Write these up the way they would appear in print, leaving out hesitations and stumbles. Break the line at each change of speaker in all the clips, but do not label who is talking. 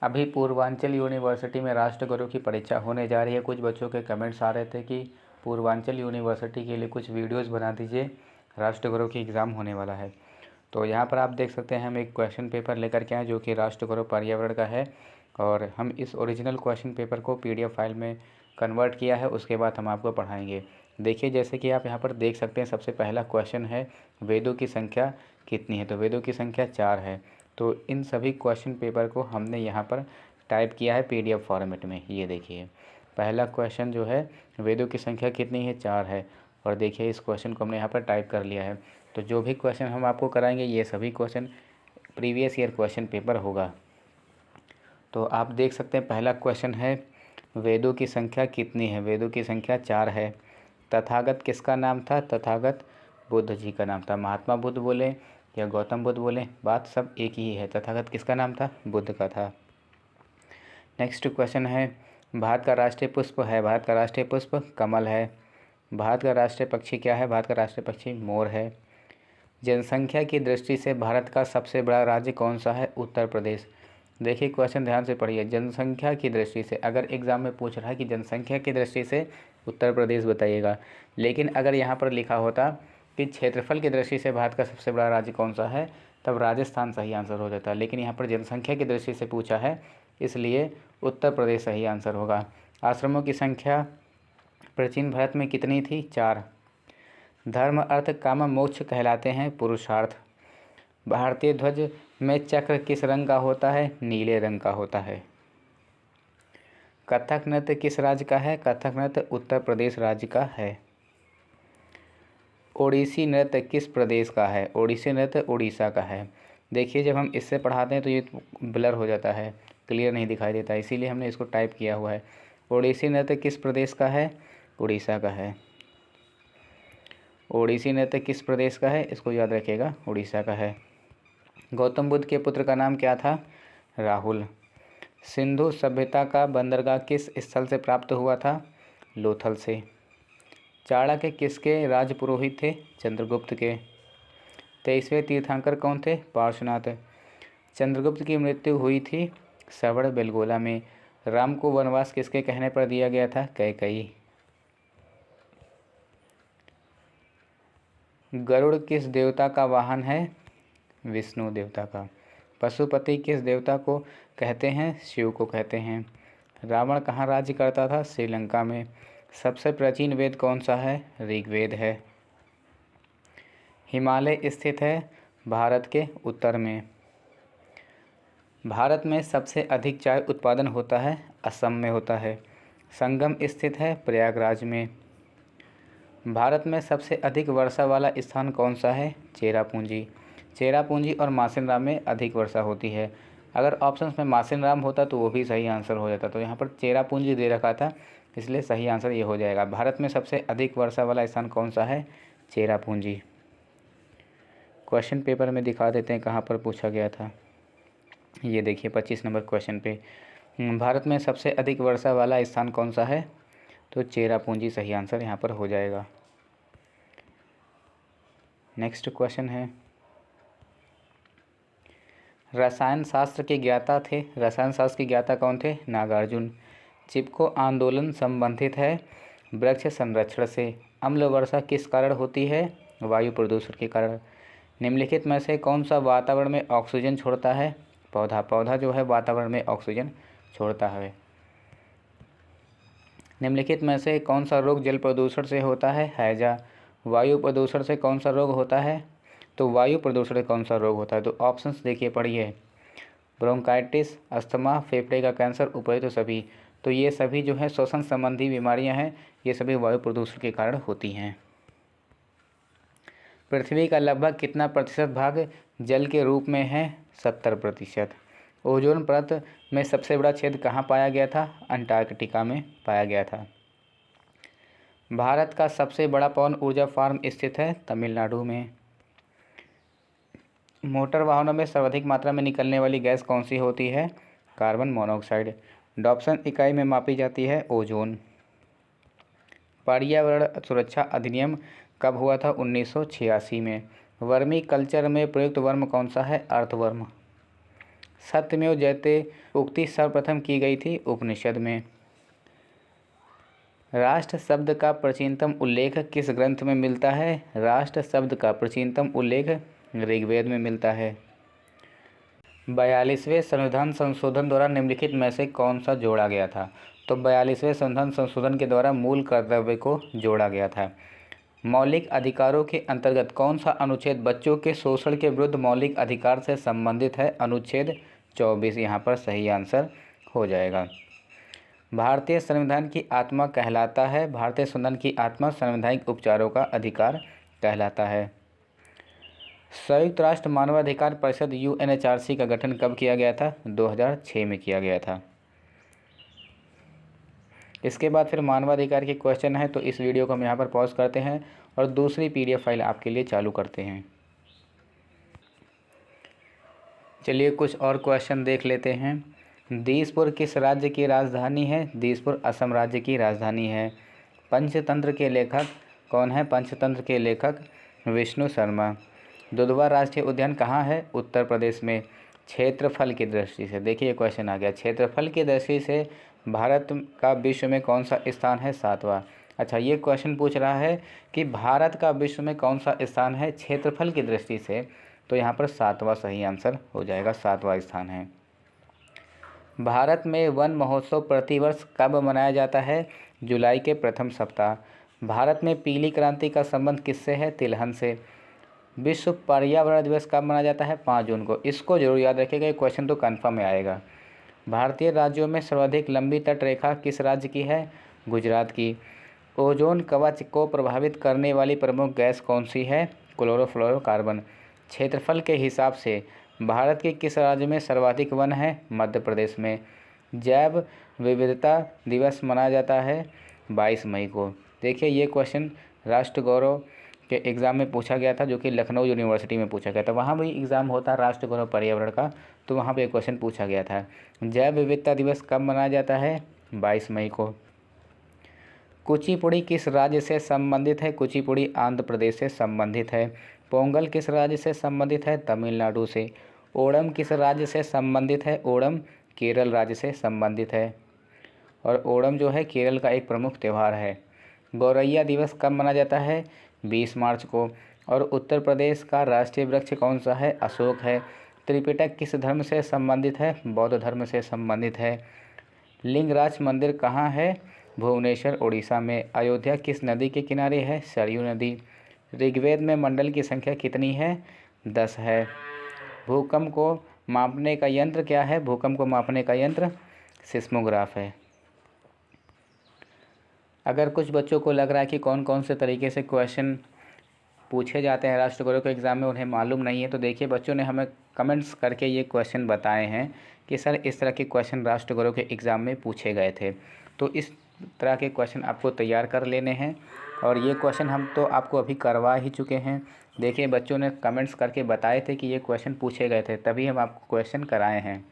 अभी पूर्वांचल यूनिवर्सिटी में राष्ट्रगुरु की परीक्षा होने जा रही है। कुछ बच्चों के कमेंट्स आ रहे थे कि पूर्वांचल यूनिवर्सिटी के लिए कुछ वीडियोस बना दीजिए, राष्ट्रगुरु की एग्ज़ाम होने वाला है। तो यहाँ पर आप देख सकते हैं हम एक क्वेश्चन पेपर लेकर के आए जो कि राष्ट्रगुरु पर्यावरण का है, और हम इस ओरिजिनल क्वेश्चन पेपर को PDF फाइल में कन्वर्ट किया है। उसके बाद हम आपको पढ़ाएंगे। देखिए, जैसे कि आप यहाँ पर देख सकते हैं, सबसे पहला क्वेश्चन है वेदों की संख्या कितनी है। तो वेदों की संख्या 4 है। तो इन सभी क्वेश्चन पेपर को हमने यहाँ पर टाइप किया है PDF फॉर्मेट में। ये देखिए, पहला क्वेश्चन जो है वेदों की संख्या कितनी है, 4 है। और देखिए इस क्वेश्चन को हमने यहाँ पर टाइप कर लिया है। तो जो भी क्वेश्चन हम आपको कराएंगे ये सभी question previous year question paper होगा। तो आप देख सकते हैं पहला क्वेश्चन है वेदों की संख्या कितनी है। वेदों की संख्या 4 है। तथागत किसका नाम था? तथागत बुद्ध जी का नाम था। महात्मा बुद्ध बोले या गौतम बुद्ध बोले, बात सब एक ही है। तथागत किसका नाम था? बुद्ध का था। नेक्स्ट क्वेश्चन है भारत का राष्ट्रीय पुष्प है। भारत का राष्ट्रीय पुष्प कमल है। भारत का राष्ट्रीय पक्षी क्या है? भारत का राष्ट्रीय पक्षी मोर है। जनसंख्या की दृष्टि से भारत का सबसे बड़ा राज्य कौन सा है? उत्तर प्रदेश। देखिए क्वेश्चन ध्यान से पढ़िए। जनसंख्या की दृष्टि से, अगर एग्ज़ाम में पूछ रहा है कि जनसंख्या की दृष्टि से उत्तर प्रदेश बताइएगा, लेकिन अगर यहाँ पर लिखा होता कि क्षेत्रफल की दृष्टि से भारत का सबसे बड़ा राज्य कौन सा है, तब राजस्थान सही आंसर हो जाता। लेकिन यहाँ पर जनसंख्या की दृष्टि से पूछा है, इसलिए उत्तर प्रदेश सही आंसर होगा। आश्रमों की संख्या प्राचीन भारत में कितनी थी? 4। धर्म अर्थ काम मोक्ष कहलाते हैं पुरुषार्थ। भारतीय ध्वज में चक्र किस रंग का होता है? नीले रंग का होता है। कथक नृत्य किस राज्य का है? कथक नृत्य उत्तर प्रदेश राज्य का है। ओडिसी नृत्य किस प्रदेश का है? ओडिसी नृत्य उड़ीसा का है। देखिए जब हम इससे पढ़ाते हैं तो ये ब्लर हो जाता है, क्लियर नहीं दिखाई देता, इसीलिए हमने इसको टाइप किया हुआ है। ओडिसी नृत्य किस प्रदेश का है? उड़ीसा का है। ओडिसी नृत्य किस प्रदेश का है? इसको याद रखिएगा, उड़ीसा का है। गौतम बुद्ध के पुत्र का नाम क्या था? राहुल। सिंधु सभ्यता का बंदरगाह किस स्थल से प्राप्त हुआ था? लोथल से। चाणक्य किसके राजपुरोहित थे? चंद्रगुप्त के। 23वें तीर्थंकर कौन थे? पार्श्वनाथ। चंद्रगुप्त की मृत्यु हुई थी श्रवण बेलगोला में। राम को वनवास किसके कहने पर दिया गया था? कैकेयी। गरुड़ किस देवता का वाहन है? विष्णु देवता का। पशुपति किस देवता को कहते हैं? शिव को कहते हैं। रावण कहाँ राज्य करता था? श्रीलंका में। सबसे प्राचीन वेद कौन सा है? ऋग्वेद है। हिमालय स्थित है भारत के उत्तर में। भारत में सबसे अधिक चाय उत्पादन होता है? असम में होता है। संगम स्थित है प्रयागराज में। भारत में सबसे अधिक वर्षा वाला स्थान कौन सा है? चेरापूंजी। चेरापूंजी और मासिनराम में अधिक वर्षा होती है। अगर ऑप्शंस में मासिनराम होता तो वो भी सही आंसर हो जाता। तो यहाँ पर चेरापूंजी दे रखा था, इसलिए सही आंसर ये हो जाएगा। भारत में सबसे अधिक वर्षा वाला स्थान कौन सा है? चेरापूंजी। क्वेश्चन पेपर में दिखा देते हैं कहाँ पर पूछा गया था। ये देखिए 25 नंबर क्वेश्चन पे, भारत में सबसे अधिक वर्षा वाला स्थान कौन सा है? तो चेरापूंजी सही आंसर यहाँ पर हो जाएगा। नेक्स्ट क्वेश्चन है रसायन शास्त्र के ज्ञाता थे। रसायन शास्त्र के ज्ञाता कौन थे? नागार्जुन। चिपको आंदोलन संबंधित है वृक्ष संरक्षण से। अम्ल वर्षा किस कारण होती है? वायु प्रदूषण के कारण। निम्नलिखित में से कौन सा वातावरण में ऑक्सीजन छोड़ता है? पौधा। पौधा जो है वातावरण में ऑक्सीजन छोड़ता है। निम्नलिखित में से कौन सा रोग जल प्रदूषण से होता है? हैजा। वायु प्रदूषण से कौन सा रोग होता है? तो वायु प्रदूषण से कौन सा रोग होता है? तो ऑप्शंस देखिए पढ़िए। ब्रोंकाइटिस, अस्थमा, फेफड़े का कैंसर, उपरोक्त तो सभी। तो ये सभी जो है श्वसन संबंधी बीमारियां हैं, ये सभी वायु प्रदूषण के कारण होती हैं। पृथ्वी का लगभग कितना प्रतिशत भाग जल के रूप में है? 70%। ओजोन परत में सबसे बड़ा छेद कहाँ पाया गया था? अंटार्कटिका में पाया गया था। भारत का सबसे बड़ा पवन ऊर्जा फार्म स्थित है तमिलनाडु में। मोटर वाहनों में सर्वाधिक मात्रा में निकलने वाली गैस कौन सी होती है? Carbon monoxide. डॉप्सन इकाई में मापी जाती है ओजोन। पर्यावरण सुरक्षा अधिनियम कब हुआ था? 1986 में। वर्मी कल्चर में प्रयुक्त वर्म कौन सा है? अर्थवर्म। सत्यमेव जयते उक्ति सर्वप्रथम की गई थी उपनिषद में। राष्ट्र शब्द का प्राचीनतम उल्लेख किस ग्रंथ में मिलता है? राष्ट्र शब्द का प्राचीनतम उल्लेख ऋग्वेद में मिलता है। 42वें संविधान संशोधन द्वारा निम्नलिखित में से कौन सा जोड़ा गया था? तो 42वें संविधान संशोधन के द्वारा मूल कर्तव्य को जोड़ा गया था। मौलिक अधिकारों के अंतर्गत कौन सा अनुच्छेद बच्चों के शोषण के विरुद्ध मौलिक अधिकार से संबंधित है? अनुच्छेद 24 यहाँ पर सही आंसर हो जाएगा। भारतीय संविधान की आत्मा कहलाता है। भारतीय संविधान की आत्मा संवैधानिक उपचारों का अधिकार कहलाता है। संयुक्त राष्ट्र मानवाधिकार परिषद UNHRC का गठन कब किया गया था? 2006 में किया गया था। इसके बाद फिर मानवाधिकार के क्वेश्चन है, तो इस वीडियो को हम यहाँ पर पॉज करते हैं और दूसरी PDF फाइल आपके लिए चालू करते हैं। चलिए कुछ और क्वेश्चन देख लेते हैं। दिसपुर किस राज्य की राजधानी है? दिसपुर असम राज्य की राजधानी है। पंचतंत्र के लेखक कौन है? पंचतंत्र के लेखक विष्णु शर्मा। दुधवा राष्ट्रीय उद्यान कहाँ है? उत्तर प्रदेश में। क्षेत्रफल की दृष्टि से, देखिए क्वेश्चन आ गया, क्षेत्रफल की दृष्टि से भारत का विश्व में कौन सा स्थान है? 7वां। अच्छा, ये क्वेश्चन पूछ रहा है कि भारत का विश्व में कौन सा स्थान है क्षेत्रफल की दृष्टि से, तो यहाँ पर 7वां सही आंसर हो जाएगा, 7वां स्थान है। भारत में वन महोत्सव प्रतिवर्ष कब मनाया जाता है? जुलाई के प्रथम सप्ताह। भारत में पीली क्रांति का संबंध किससे है? तिलहन से। विश्व पर्यावरण दिवस कब मनाया जाता है? 5 जून को। इसको जरूर याद रखिएगा, ये क्वेश्चन तो कन्फर्म में आएगा। भारतीय राज्यों में सर्वाधिक लंबी तट रेखा किस राज्य की है? गुजरात की। ओजोन कवच को प्रभावित करने वाली प्रमुख गैस कौन सी है? क्लोरोफ्लोरोकार्बन। क्षेत्रफल के हिसाब से भारत के किस राज्य में सर्वाधिक वन है? मध्य प्रदेश में। जैव विविधता दिवस मनाया जाता है 22 मई को। देखिए ये क्वेश्चन राष्ट्र गौरव के एग्ज़ाम में पूछा गया था, जो कि लखनऊ यूनिवर्सिटी में पूछा गया था। वहाँ भी एग्ज़ाम होता है राष्ट्र गौरव पर्यावरण का, तो वहाँ पे क्वेश्चन पूछा गया था। जैव विविधता दिवस कब मनाया जाता है? 22 मई को। कुचिपुड़ी किस राज्य से संबंधित है? कुचिपुड़ी आंध्र प्रदेश से संबंधित है। पोंगल किस राज्य से संबंधित है? तमिलनाडु से। ओणम किस राज्य से संबंधित है? ओणम केरल राज्य से संबंधित है, और ओणम जो है केरल का एक प्रमुख त्यौहार है। गौरैया दिवस कब मनाया जाता है? 20 मार्च को। और उत्तर प्रदेश का राष्ट्रीय वृक्ष कौन सा है? अशोक है। त्रिपिटक किस धर्म से संबंधित है? बौद्ध धर्म से संबंधित है। लिंगराज मंदिर कहाँ है? भुवनेश्वर उड़ीसा में। अयोध्या किस नदी के किनारे है? सरयू नदी। ऋग्वेद में मंडल की संख्या कितनी है? 10 है। भूकंप को मापने का यंत्र क्या है? भूकंप को मापने का यंत्र सिस्मोग्राफ है। अगर कुछ बच्चों को लग रहा है कि कौन कौन से तरीके से क्वेश्चन पूछे जाते हैं राष्ट्र गौरव के एग्ज़ाम में, उन्हें मालूम नहीं है, तो देखिए बच्चों ने हमें कमेंट्स करके ये क्वेश्चन बताए हैं कि सर इस तरह के क्वेश्चन राष्ट्र गौरव के एग्ज़ाम में पूछे गए थे। तो इस तरह के क्वेश्चन आपको तैयार कर लेने हैं, और ये क्वेश्चन हम तो आपको अभी करवा ही चुके हैं। देखिए बच्चों ने कमेंट्स करके बताए थे कि ये क्वेश्चन पूछे गए थे, तभी हम आपको क्वेश्चन कराए हैं।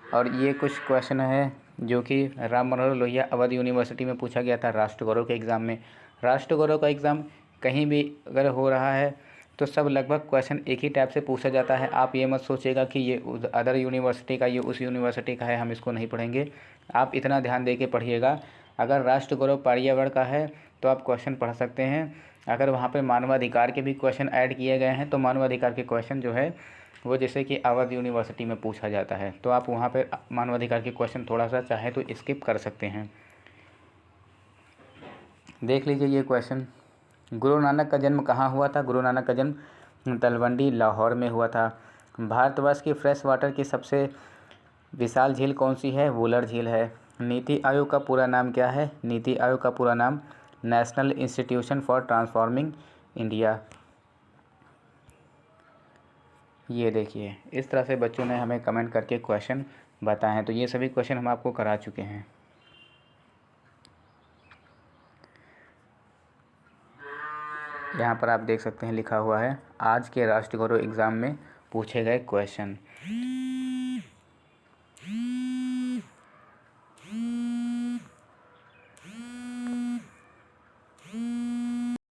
और ये कुछ क्वेश्चन है जो कि राम मनोहर लोहिया अवध यूनिवर्सिटी में पूछा गया था राष्ट्र गौरव के एग्ज़ाम में। राष्ट्र गौरव का एग्ज़ाम कहीं भी अगर हो रहा है तो सब लगभग क्वेश्चन एक ही टाइप से पूछा जाता है। आप ये मत सोचिएगा कि ये अदर यूनिवर्सिटी का, ये उस यूनिवर्सिटी का है, हम इसको नहीं पढ़ेंगे। आप इतना ध्यान दे के पढ़िएगा। अगर राष्ट्र गौरव पर्यावरण का है तो आप क्वेश्चन पढ़ सकते हैं। अगर वहाँ पर मानवाधिकार के भी क्वेश्चन ऐड किए गए हैं तो मानवाधिकार के क्वेश्चन जो है वो जैसे कि अवध यूनिवर्सिटी में पूछा जाता है, तो आप वहाँ पे मानवाधिकार के क्वेश्चन थोड़ा सा चाहे तो स्किप कर सकते हैं। देख लीजिए ये क्वेश्चन, गुरु नानक का जन्म कहाँ हुआ था? गुरु नानक का जन्म तलवंडी लाहौर में हुआ था। भारतवर्ष की फ्रेश वाटर की सबसे विशाल झील कौन सी है? वुलर झील है। नीति आयोग का पूरा नाम क्या है? नीति आयोग का पूरा नाम national institution for transforming India. ये देखिए इस तरह से बच्चों ने हमें कमेंट करके क्वेश्चन बताए हैं, तो ये सभी क्वेश्चन हम आपको करा चुके हैं। यहाँ पर आप देख सकते हैं लिखा हुआ है आज के राष्ट्र गौरव एग्ज़ाम में पूछे गए क्वेश्चन।